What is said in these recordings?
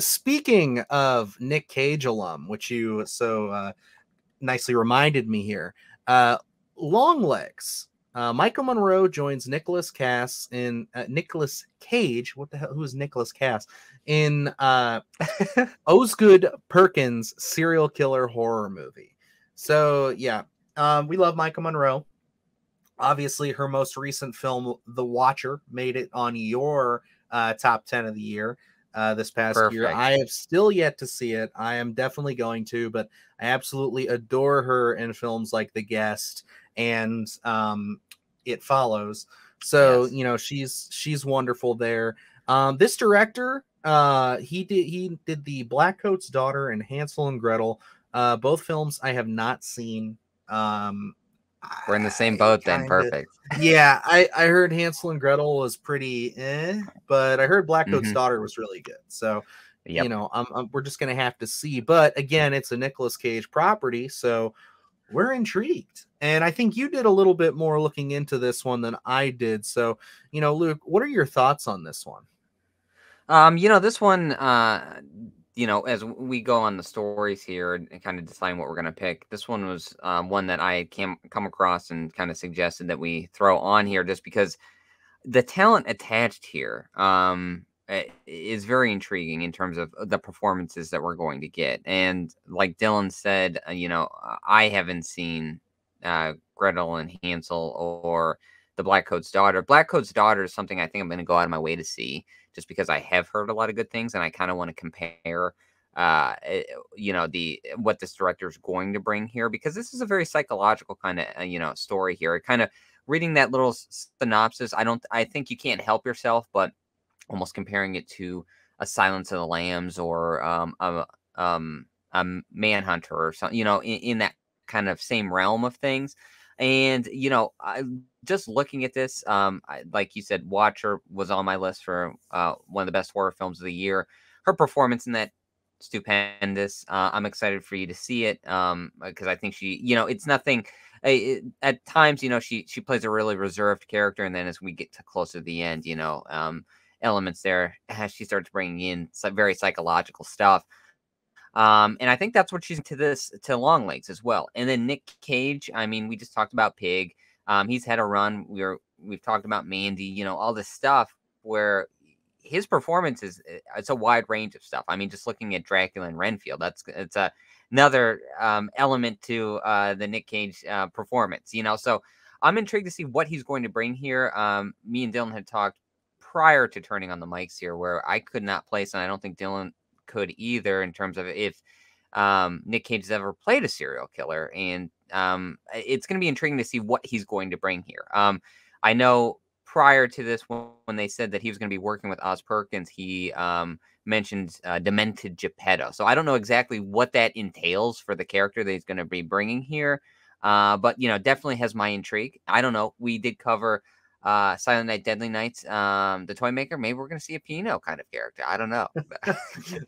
speaking of Nic Cage alum, which you so nicely reminded me here, Longlegs. Michael Monroe joins Nicolas Cage. What the hell? Who is Nicolas Cass in Oz Perkins serial killer horror movie? So yeah, we love Michael Monroe. Obviously, her most recent film, The Watcher, made it on your top 10 of the year this past year. Perfect. I have still yet to see it. I am definitely going to, but I absolutely adore her in films like The Guest and It Follows. So, Yes. she's wonderful there. This director, he did the Black Coat's Daughter and Hansel and Gretel. Both films I have not seen. We're in the same I boat then. kind of, Perfect. yeah, I heard Hansel and Gretel was pretty but I heard Black Coat's Hmm. Daughter was really good. So, Yep. we're just gonna have to see. But again, it's a Nicolas Cage property, so we're intrigued. And I think you did a little bit more looking into this one than I did. So, Luke, what are your thoughts on this one? This one, as we go on the stories here and kind of deciding what we're going to pick, this one was one that I come across and kind of suggested that we throw on here just because the talent attached here is very intriguing in terms of the performances that we're going to get. And like Dylan said, I haven't seen Gretel and Hansel or the Black Coat's Daughter. Black Coat's Daughter is something I think I'm going to go out of my way to see just because I have heard a lot of good things and I kind of want to compare the what this director is going to bring here, because this is a very psychological kind of story here. Kind of reading that little synopsis, I think you can't help yourself but almost comparing it to a Silence of the Lambs or a Manhunter or something, in that kind of same realm of things. And just looking at this, like you said, Watcher was on my list for one of the best horror films of the year. Her performance in that, stupendous. I'm excited for you to see it because I think she, it's nothing. At times, she plays a really reserved character, and then as we get to closer to the end, elements there as she starts bringing in some very psychological stuff. And I think that's what she's to Longlegs as well. And then Nic Cage, I mean, we just talked about Pig. He's had a run. We've talked about Mandy, all this stuff where his performance it's a wide range of stuff. I mean, just looking at Dracula and Renfield, it's another element to the Nic Cage performance, So I'm intrigued to see what he's going to bring here. Me and Dylan had talked prior to turning on the mics here where I could not place, and I don't think Dylan could either, in terms of if Nic Cage has ever played a serial killer. And it's going to be intriguing to see what he's going to bring here. I know prior to this, when they said that he was going to be working with Oz Perkins, he mentioned demented Geppetto. So I don't know exactly what that entails for the character that he's going to be bringing here. But, definitely has my intrigue. I don't know. We did cover Silent Night, Deadly Nights, the Toy Maker. Maybe we're going to see a Pino kind of character. I don't know.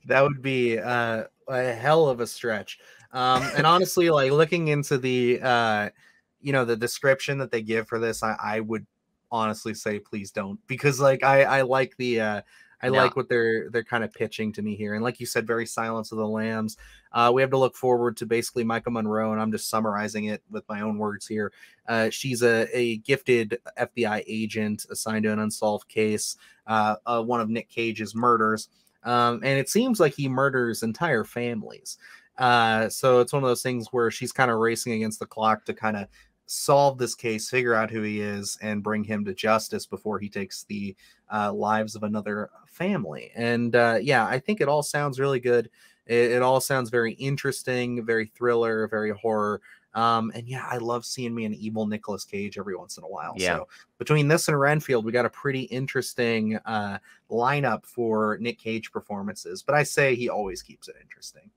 That would be a hell of a stretch. And honestly, like looking into the the description that they give for this, I would honestly say please don't, because like I like the I like what they're kind of pitching to me here. And like you said, very Silence of the Lambs. We have to look forward to basically Michael Monroe, and I'm just summarizing it with my own words here. She's a gifted FBI agent assigned to an unsolved case, one of Nic Cage's murders. And it seems like he murders entire families. So it's one of those things where she's kind of racing against the clock to kind of solve this case, figure out who he is, and bring him to justice before he takes the lives of another family. And yeah, I think it all sounds really good. It all sounds very interesting, very thriller, very horror. And yeah, I love seeing me an evil Nicolas Cage every once in a while. Yeah. So between this and Renfield, we got a pretty interesting lineup for Nic Cage performances. But I say he always keeps it interesting,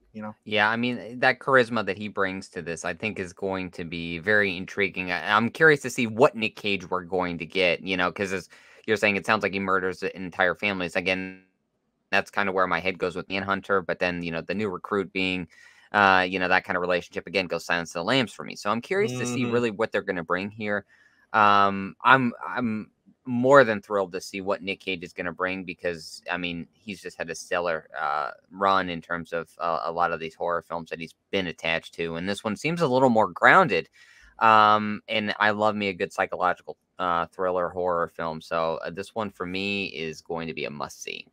Yeah, I mean, that charisma that he brings to this, I think, is going to be very intriguing. I'm curious to see what Nic Cage we're going to get, because as you're saying, it sounds like he murders entire families. Again, that's kind of where my head goes with Manhunter, but then, the new recruit being, that kind of relationship, again, goes Silence of the Lambs for me. So I'm curious to see really what they're going to bring here. I'm more than thrilled to see what Nic Cage is going to bring, because I mean, he's just had a stellar run in terms of a lot of these horror films that he's been attached to, and this one seems a little more grounded. And I love me a good psychological thriller horror film, so this one for me is going to be a must see.